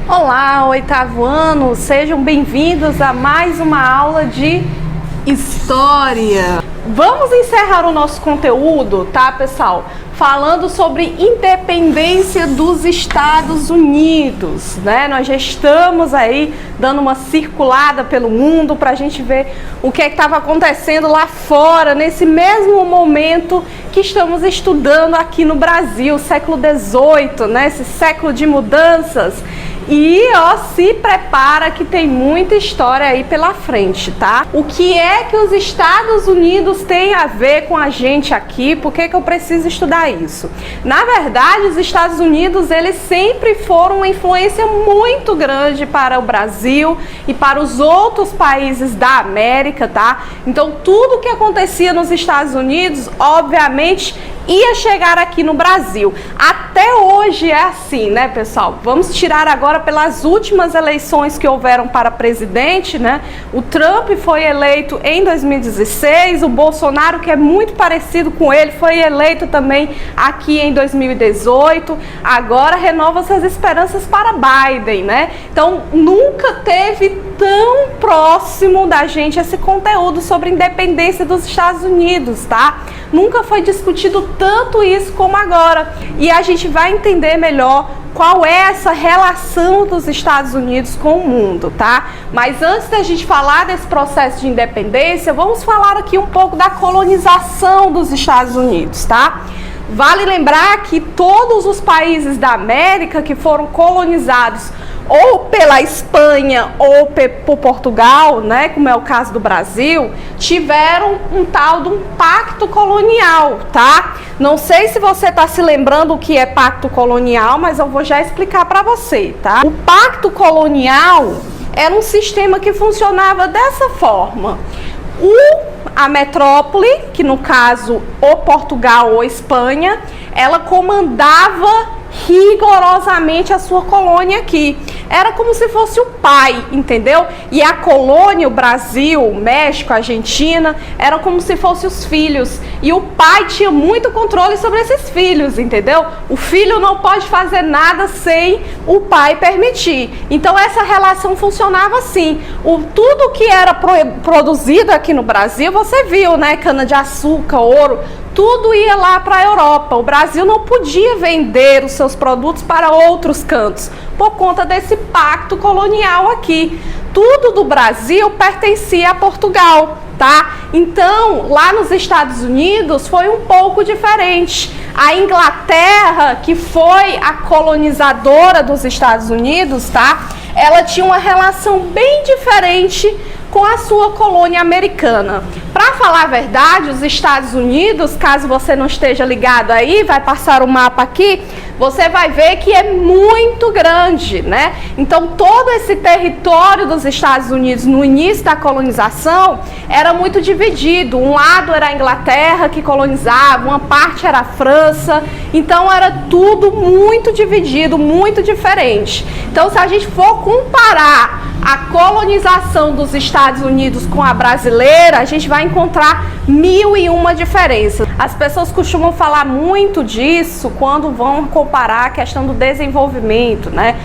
Olá, oitavo ano, sejam bem-vindos a mais uma aula de História. Vamos encerrar o nosso conteúdo, tá, pessoal? Falando sobre independência dos Estados Unidos, né? Nós já estamos aí dando uma circulada pelo mundo para a gente ver o que estava acontecendo lá fora, nesse mesmo momento que estamos estudando aqui no Brasil, século XVIII, né? Esse século de mudanças. E ó, se prepara que tem muita história aí pela frente, tá? O que é que os Estados Unidos têm a ver com a gente aqui? Por que que eu preciso estudar isso? Na verdade, os Estados Unidos, eles sempre foram uma influência muito grande para o Brasil e para os outros países da América, tá? Então, tudo que acontecia nos Estados Unidos, obviamente, ia chegar aqui no Brasil. Até hoje é assim, né, pessoal? Vamos tirar agora pelas últimas eleições que houveram para presidente, né? O Trump foi eleito em 2016, o Bolsonaro, que é muito parecido com ele, foi eleito também aqui em 2018. Agora renova-se as esperanças para Biden, né? Então, nunca teve tão próximo da gente esse conteúdo sobre a independência dos Estados Unidos, tá? Nunca foi discutido tanto isso como agora. E a gente vai entender melhor qual é essa relação dos Estados Unidos com o mundo, tá? Mas antes da gente falar desse processo de independência, vamos falar aqui um pouco da colonização dos Estados Unidos, tá? Vale lembrar que todos os países da América que foram colonizados ou pela Espanha ou por Portugal, né, como é o caso do Brasil, tiveram um tal de um pacto colonial, tá? Não sei se você está se lembrando o que é pacto colonial, mas eu vou já explicar para você, tá? O pacto colonial era um sistema que funcionava dessa forma. A metrópole, que no caso ou Portugal ou Espanha, ela comandava rigorosamente a sua colônia aqui. Era como se fosse o pai, entendeu? E a colônia, o Brasil, o México, a Argentina, eram como se fossem os filhos. E o pai tinha muito controle sobre esses filhos, entendeu? O filho não pode fazer nada sem o pai permitir. Então essa relação funcionava assim. Tudo que era produzido aqui no Brasil, você viu, né? Cana-de-açúcar, ouro, tudo ia lá para a Europa. O Brasil não podia vender os seus produtos para outros cantos por conta desse pacto colonial aqui. Tudo do Brasil pertencia a Portugal, tá? Então, lá nos Estados Unidos foi um pouco diferente. A Inglaterra, que foi a colonizadora dos Estados Unidos, tá? Ela tinha uma relação bem diferente com a sua colônia americana. Para falar a verdade, os Estados Unidos, caso você não esteja ligado aí, vai passar o mapa aqui, você vai ver que é muito grande, né? Então, todo esse território dos Estados Unidos no início da colonização era muito dividido. Um lado era a Inglaterra que colonizava, uma parte era a França. Então, era tudo muito dividido, muito diferente. Então, se a gente for comparar a colonização dos Estados Unidos com a brasileira, a gente vai encontrar 1001 diferenças. As pessoas costumam falar muito disso quando vão comparar a questão do desenvolvimento, né?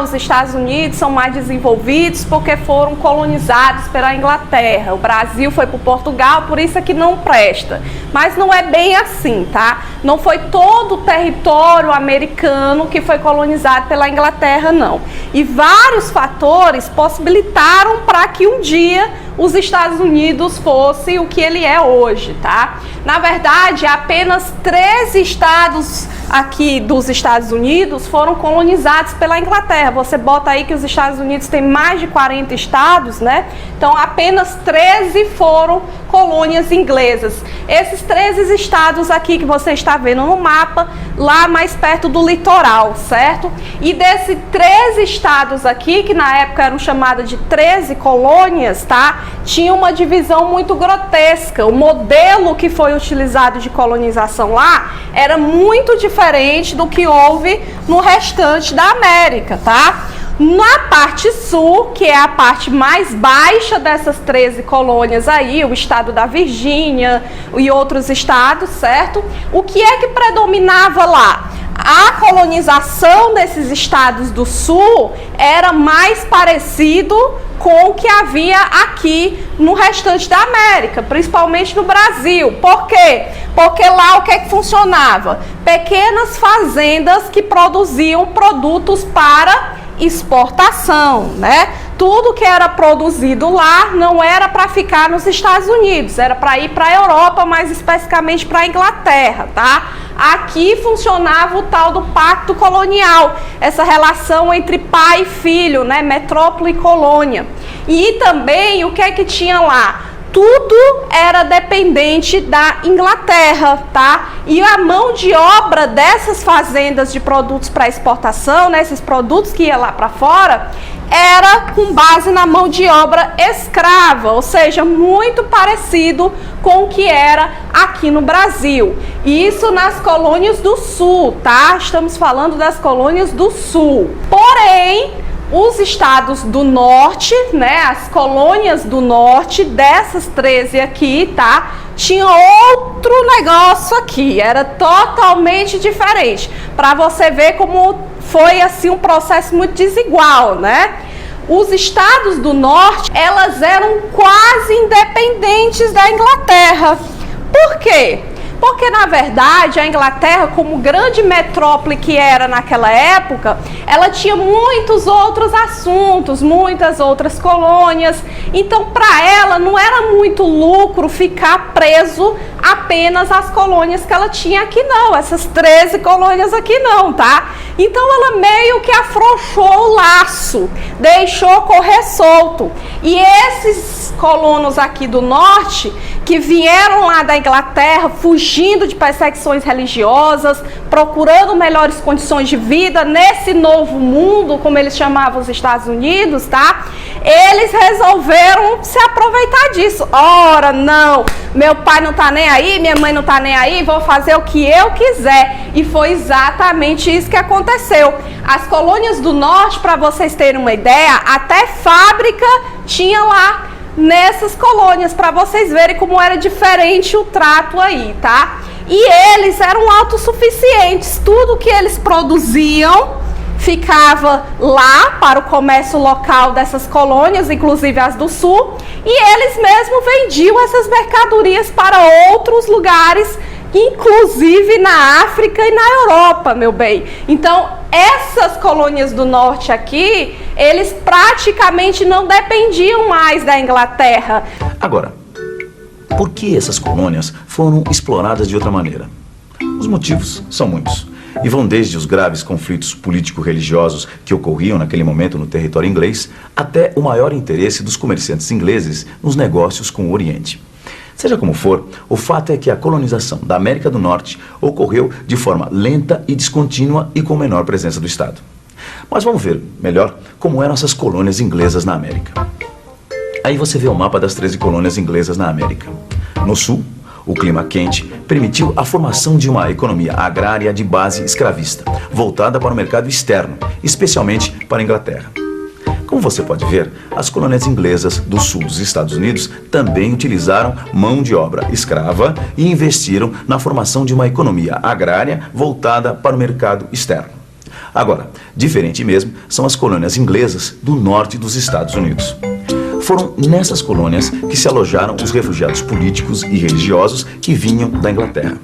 Os Estados Unidos são mais desenvolvidos porque foram colonizados pela Inglaterra. O Brasil foi para Portugal, por isso é que não presta. Mas não é bem assim, tá? Não foi todo o território americano que foi colonizado pela Inglaterra, não. E vários fatores possibilitaram para que um dia os Estados Unidos fosse o que ele é hoje, tá? Na verdade, apenas 13 estados aqui dos Estados Unidos foram colonizados pela Inglaterra. Você bota aí que os Estados Unidos têm mais de 40 estados, né? Então, apenas 13 foram colônias inglesas. Esses 13 estados aqui que você está vendo no mapa, lá mais perto do litoral, certo? E desses 13 estados aqui, que na época eram chamados de 13 colônias, tá? Tinha uma divisão muito grotesca. O modelo que foi utilizado de colonização lá era muito diferente do que houve no restante da América, tá? Na parte sul, que é a parte mais baixa dessas 13 colônias aí, o estado da Virgínia e outros estados, certo? O que é que predominava lá? A colonização desses estados do sul era mais parecido com o que havia aqui no restante da América, principalmente no Brasil. Por quê? Porque lá o que é que funcionava? Pequenas fazendas que produziam produtos para exportação, né? Tudo que era produzido lá não era para ficar nos Estados Unidos, era para ir para a Europa, mais especificamente para a Inglaterra, tá? Aqui funcionava o tal do pacto colonial, essa relação entre pai e filho, né? Metrópole e colônia. E também o que é que tinha lá? Tudo era dependente da Inglaterra, tá? E a mão de obra dessas fazendas de produtos para exportação, né, esses produtos que iam lá para fora, era com base na mão de obra escrava, ou seja, muito parecido com o que era aqui no Brasil. Isso nas colônias do sul, tá? Estamos falando das colônias do sul. Porém, os estados do norte, né, as colônias do norte, dessas 13 aqui, tá, tinha outro negócio aqui, era totalmente diferente, para você ver como foi assim um processo muito desigual, né? Os estados do norte, elas eram quase independentes da Inglaterra. Por quê? Porque, na verdade, a Inglaterra, como grande metrópole que era naquela época, ela tinha muitos outros assuntos, muitas outras colônias. Então, para ela, não era muito lucro ficar preso apenas às colônias que ela tinha aqui, não. Essas 13 colônias aqui, não, tá? Então, ela meio que afrouxou o laço, deixou correr solto. E esses colonos aqui do norte, que vieram lá da Inglaterra, fugindo de perseguições religiosas, procurando melhores condições de vida nesse novo mundo, como eles chamavam os Estados Unidos, tá? Eles resolveram se aproveitar disso. Ora, não, meu pai não tá nem aí, minha mãe não tá nem aí, vou fazer o que eu quiser. E foi exatamente isso que aconteceu. As colônias do norte, para vocês terem uma ideia, até fábrica tinha lá nessas colônias, para vocês verem como era diferente o trato aí, tá? E eles eram autossuficientes, tudo que eles produziam ficava lá para o comércio local dessas colônias, inclusive as do sul, e eles mesmos vendiam essas mercadorias para outros lugares, inclusive na África e na Europa, meu bem. Então, essas colônias do norte aqui, eles praticamente não dependiam mais da Inglaterra. Agora, por que essas colônias foram exploradas de outra maneira? Os motivos são muitos e vão desde os graves conflitos político-religiosos que ocorriam naquele momento no território inglês até o maior interesse dos comerciantes ingleses nos negócios com o Oriente. Seja como for, o fato é que a colonização da América do Norte ocorreu de forma lenta e descontínua e com menor presença do Estado. Mas vamos ver melhor como eram essas colônias inglesas na América. Aí você vê o mapa das 13 colônias inglesas na América. No sul, o clima quente permitiu a formação de uma economia agrária de base escravista, voltada para o mercado externo, especialmente para a Inglaterra. Como você pode ver, as colônias inglesas do sul dos Estados Unidos também utilizaram mão de obra escrava e investiram na formação de uma economia agrária voltada para o mercado externo. Agora, diferente mesmo são as colônias inglesas do norte dos Estados Unidos. Foram nessas colônias que se alojaram os refugiados políticos e religiosos que vinham da Inglaterra.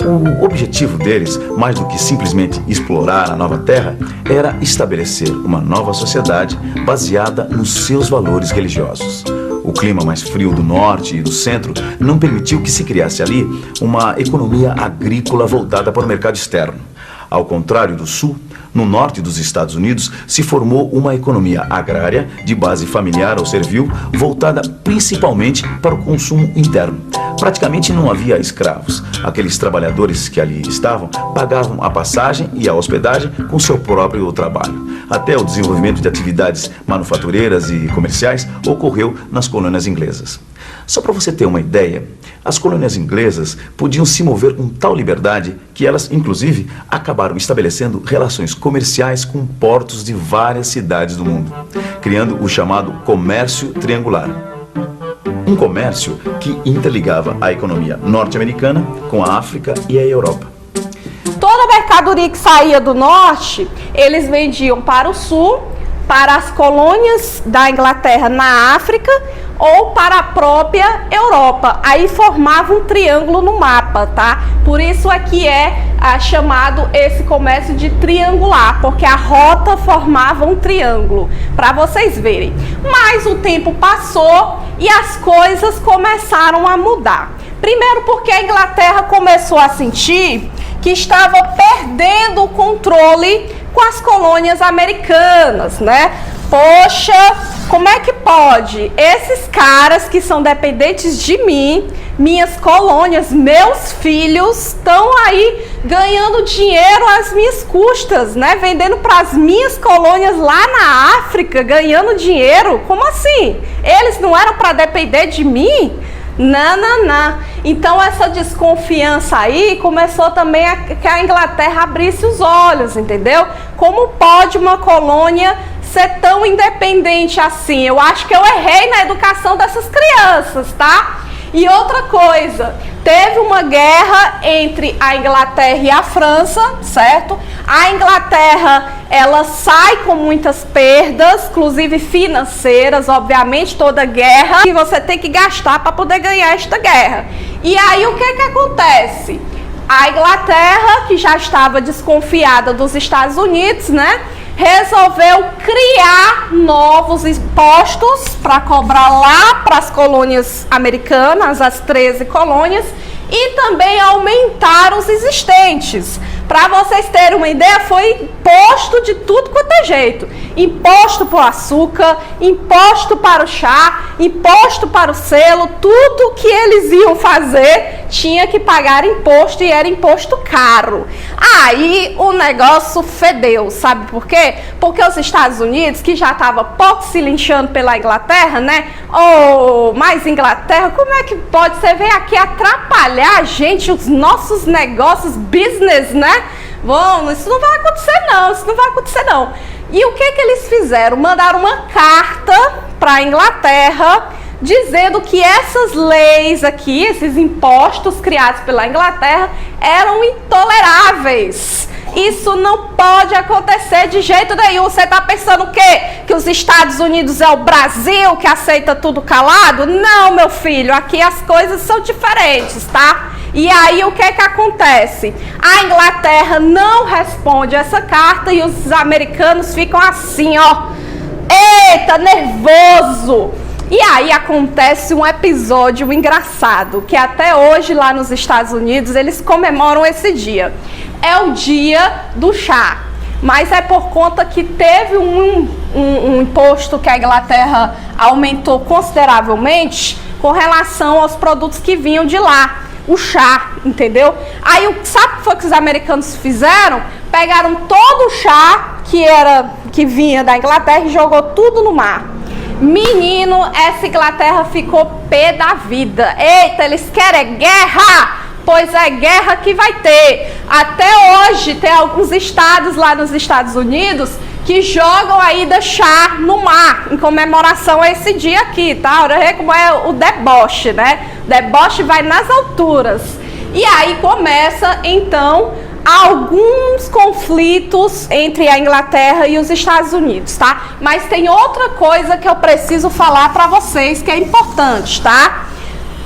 O objetivo deles, mais do que simplesmente explorar a nova terra, era estabelecer uma nova sociedade baseada nos seus valores religiosos. O clima mais frio do norte e do centro não permitiu que se criasse ali uma economia agrícola voltada para o mercado externo. Ao contrário do sul, no norte dos Estados Unidos se formou uma economia agrária de base familiar ou servil, voltada principalmente para o consumo interno, praticamente não havia escravos. Aqueles trabalhadores que ali estavam pagavam a passagem e a hospedagem com seu próprio trabalho. Até o desenvolvimento de atividades manufatureiras e comerciais ocorreu nas colônias inglesas. Só para você ter uma ideia, as colônias inglesas podiam se mover com tal liberdade que elas, inclusive, acabaram estabelecendo relações comerciais com portos de várias cidades do mundo, criando o chamado comércio triangular. Um comércio que interligava a economia norte-americana com a África e a Europa. Toda a mercadoria que saía do norte, eles vendiam para o sul, para as colônias da Inglaterra na África ou para a própria Europa. Aí formava um triângulo no mapa, tá? Por isso aqui é chamado esse comércio de triangular, porque a rota formava um triângulo, para vocês verem. Mas o tempo passou e as coisas começaram a mudar. Primeiro porque a Inglaterra começou a sentir que estava perdendo o controle com as colônias americanas, né? Poxa, como é que pode? Esses caras que são dependentes de mim, minhas colônias, meus filhos, estão aí ganhando dinheiro às minhas custas, né? Vendendo para as minhas colônias lá na África, ganhando dinheiro? Como assim? Eles não eram para depender de mim? Não. Então essa desconfiança aí começou também que a Inglaterra abrisse os olhos, entendeu? Como pode uma colônia ser tão independente assim? Eu acho que eu errei na educação dessas crianças, tá? E outra coisa, teve uma guerra entre a Inglaterra e a França, certo? A Inglaterra, ela sai com muitas perdas, inclusive financeiras, obviamente, toda guerra, e você tem que gastar para poder ganhar esta guerra. E aí o que acontece? A Inglaterra, que já estava desconfiada dos Estados Unidos, né? Resolveu criar novos impostos para cobrar lá para as colônias americanas, as 13 colônias, e também aumentar os existentes. Para vocês terem uma ideia, foi imposto de tudo quanto é jeito. Imposto para o açúcar, imposto para o chá, imposto para o selo, tudo que eles iam fazer tinha que pagar imposto e era imposto caro. Aí o negócio fedeu, sabe por quê? Porque os Estados Unidos, que já estava pouco se linchando pela Inglaterra, né? Mas Inglaterra, como é que pode? Você vir aqui atrapalhar a gente, os nossos negócios, business, né? Bom, isso não vai acontecer não, E o que eles fizeram? Mandaram uma carta para a Inglaterra dizendo que essas leis aqui, esses impostos criados pela Inglaterra eram intoleráveis. Isso não pode acontecer de jeito nenhum. Você está pensando o quê? Que os Estados Unidos é o Brasil que aceita tudo calado? Não, meu filho, aqui as coisas são diferentes, tá? E aí o que acontece? A Inglaterra não responde essa carta e os americanos ficam assim, ó. Eita, nervoso! E aí acontece um episódio engraçado, que até hoje lá nos Estados Unidos eles comemoram esse dia. É o dia do chá, mas é por conta que teve um imposto que a Inglaterra aumentou consideravelmente com relação aos produtos que vinham de lá. O chá, entendeu? Aí sabe o que foi que os americanos fizeram? Pegaram todo o chá que vinha da Inglaterra e jogou tudo no mar. Menino, essa Inglaterra ficou pé da vida. Eita, eles querem guerra? Pois é guerra que vai ter. Até hoje tem alguns estados lá nos Estados Unidos que jogam ainda chá no mar, em comemoração a esse dia aqui, tá? Olha aí como é o deboche, né? O deboche vai nas alturas. E aí começa, então, alguns conflitos entre a Inglaterra e os Estados Unidos, tá? Mas tem outra coisa que eu preciso falar para vocês que é importante, tá?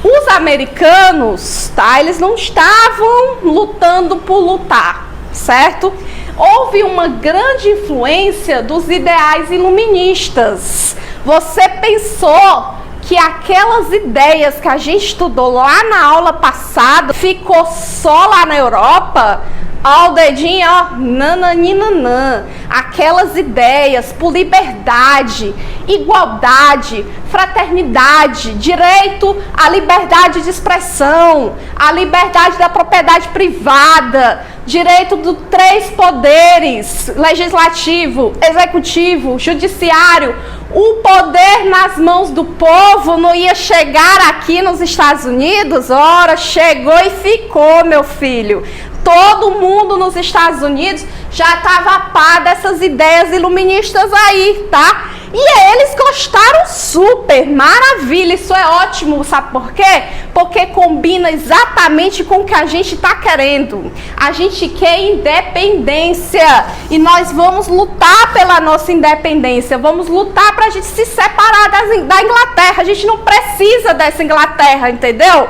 Os americanos, tá? Eles não estavam lutando por lutar, certo? Houve uma grande influência dos ideais iluministas. Você pensou que aquelas ideias que a gente estudou lá na aula passada ficou só lá na Europa? Ó, o dedinho, ó, nananinanã. Aquelas ideias por liberdade, igualdade, fraternidade, direito à liberdade de expressão, à liberdade da propriedade privada, direito dos 3 poderes, legislativo, executivo, judiciário. O poder nas mãos do povo não ia chegar aqui nos Estados Unidos? Ora, chegou e ficou, meu filho. Todo mundo nos Estados Unidos já estava a par dessas ideias iluministas aí, tá? E eles gostaram super, maravilha, isso é ótimo, sabe por quê? Porque combina exatamente com o que a gente está querendo. A gente quer independência e nós vamos lutar pela nossa independência, vamos lutar para a gente se separar da Inglaterra, a gente não precisa dessa Inglaterra, entendeu?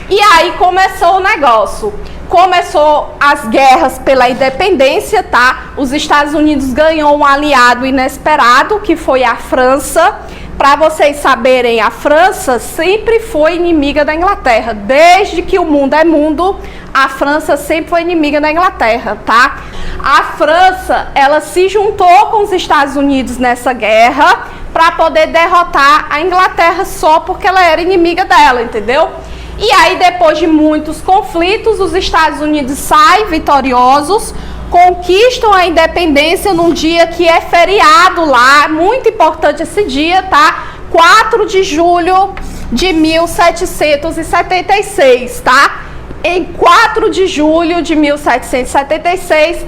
E aí começou o negócio. Começou as guerras pela independência, tá? Os Estados Unidos ganhou um aliado inesperado, que foi a França. Para vocês saberem, a França sempre foi inimiga da Inglaterra. Desde que o mundo é mundo, a França sempre foi inimiga da Inglaterra, tá? A França, ela se juntou com os Estados Unidos nessa guerra para poder derrotar a Inglaterra só porque ela era inimiga dela, entendeu? E aí, depois de muitos conflitos, os Estados Unidos saem vitoriosos, conquistam a independência num dia que é feriado lá, muito importante esse dia, tá? 4 de julho de 1776, tá? Em 4 de julho de 1776,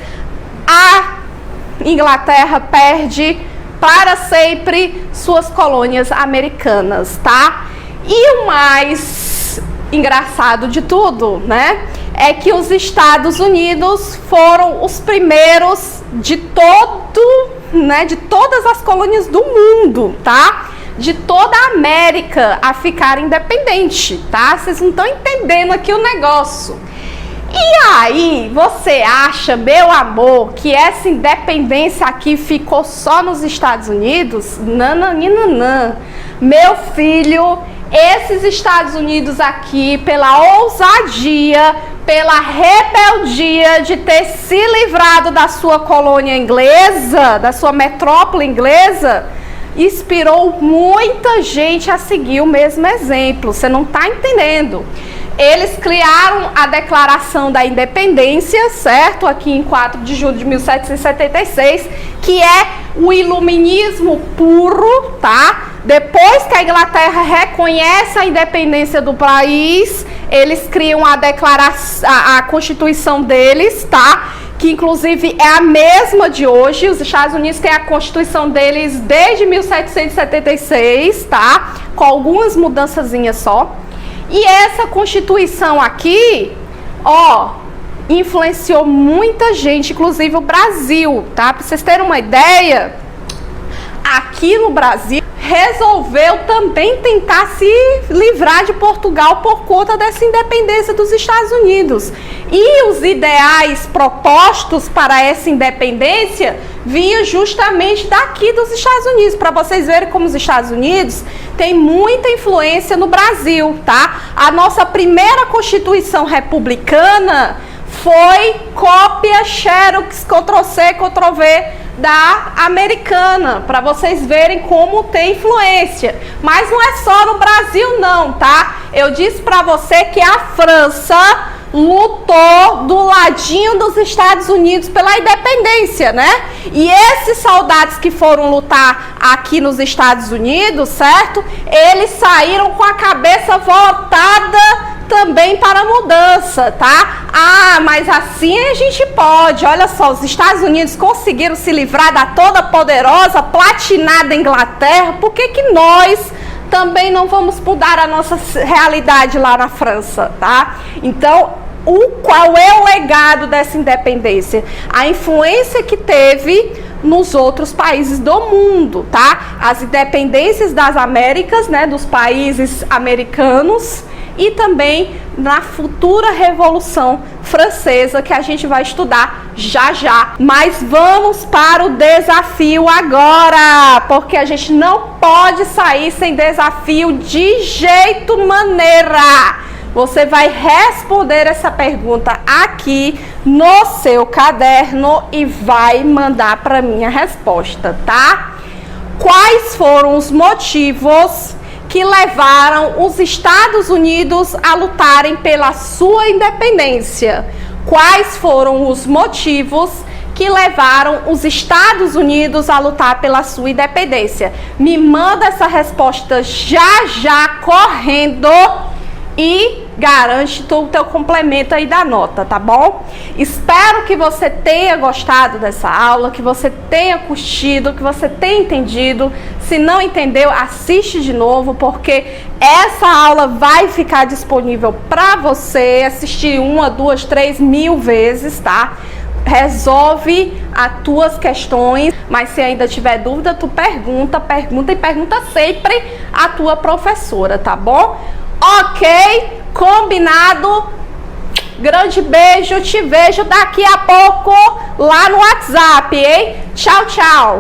a Inglaterra perde para sempre suas colônias americanas, tá? E o mais engraçado de tudo, né, é que os Estados Unidos foram os primeiros de todas as colônias do mundo, tá? De toda a América a ficar independente, tá? Vocês não estão entendendo aqui o negócio. E aí, você acha, meu amor, que essa independência aqui ficou só nos Estados Unidos? Nananina. Meu filho, esses Estados Unidos aqui, pela ousadia, pela rebeldia de ter se livrado da sua colônia inglesa, da sua metrópole inglesa, inspirou muita gente a seguir o mesmo exemplo. Você não está entendendo. Eles criaram a Declaração da Independência, certo? Aqui em 4 de julho de 1776, que é o iluminismo puro, tá? Depois que a Inglaterra reconhece a independência do país, eles criam a Constituição deles, tá? Que inclusive é a mesma de hoje. Os Estados Unidos têm a Constituição deles desde 1776, tá? Com algumas mudançazinhas só. E essa Constituição aqui, ó, influenciou muita gente, inclusive o Brasil, tá? Para vocês terem uma ideia, aqui no Brasil resolveu também tentar se livrar de Portugal por conta dessa independência dos Estados Unidos. E os ideais propostos para essa independência vinham justamente daqui dos Estados Unidos, para vocês verem como os Estados Unidos têm muita influência no Brasil, tá? A nossa primeira Constituição republicana foi cópia Xerox, Ctrl+C, Ctrl+V da americana, para vocês verem como tem influência. Mas não é só no Brasil não, tá? Eu disse para você que a França lutou do ladinho dos Estados Unidos pela independência, né? E esses soldados que foram lutar aqui nos Estados Unidos, certo? Eles saíram com a cabeça voltada também para a mudança, tá? Ah, mas assim a gente pode. Olha só, os Estados Unidos conseguiram se livrar da toda poderosa, platinada Inglaterra. Por que que nós também não vamos mudar a nossa realidade lá na França, tá? Então, qual é o legado dessa independência? A influência que teve nos outros países do mundo, tá? As independências das Américas, né, dos países americanos, e também na futura Revolução Francesa, que a gente vai estudar já já. Mas vamos para o desafio agora, porque a gente não pode sair sem desafio de jeito maneira. Você vai responder essa pergunta aqui no seu caderno e vai mandar para mim a resposta, tá? Quais foram os motivos que levaram os Estados Unidos a lutarem pela sua independência? Quais foram os motivos que levaram os Estados Unidos a lutar pela sua independência? Me manda essa resposta já correndo e garante o teu complemento aí da nota, tá bom? Espero que você tenha gostado dessa aula, que você tenha curtido, que você tenha entendido. Se não entendeu, assiste de novo, porque essa aula vai ficar disponível para você assistir 1, 2, 3 mil vezes, tá? Resolve as tuas questões, mas se ainda tiver dúvida, tu pergunta e pergunta sempre a tua professora, tá bom? Ok? Combinado? Grande beijo, te vejo daqui a pouco lá no WhatsApp, hein? Tchau, tchau!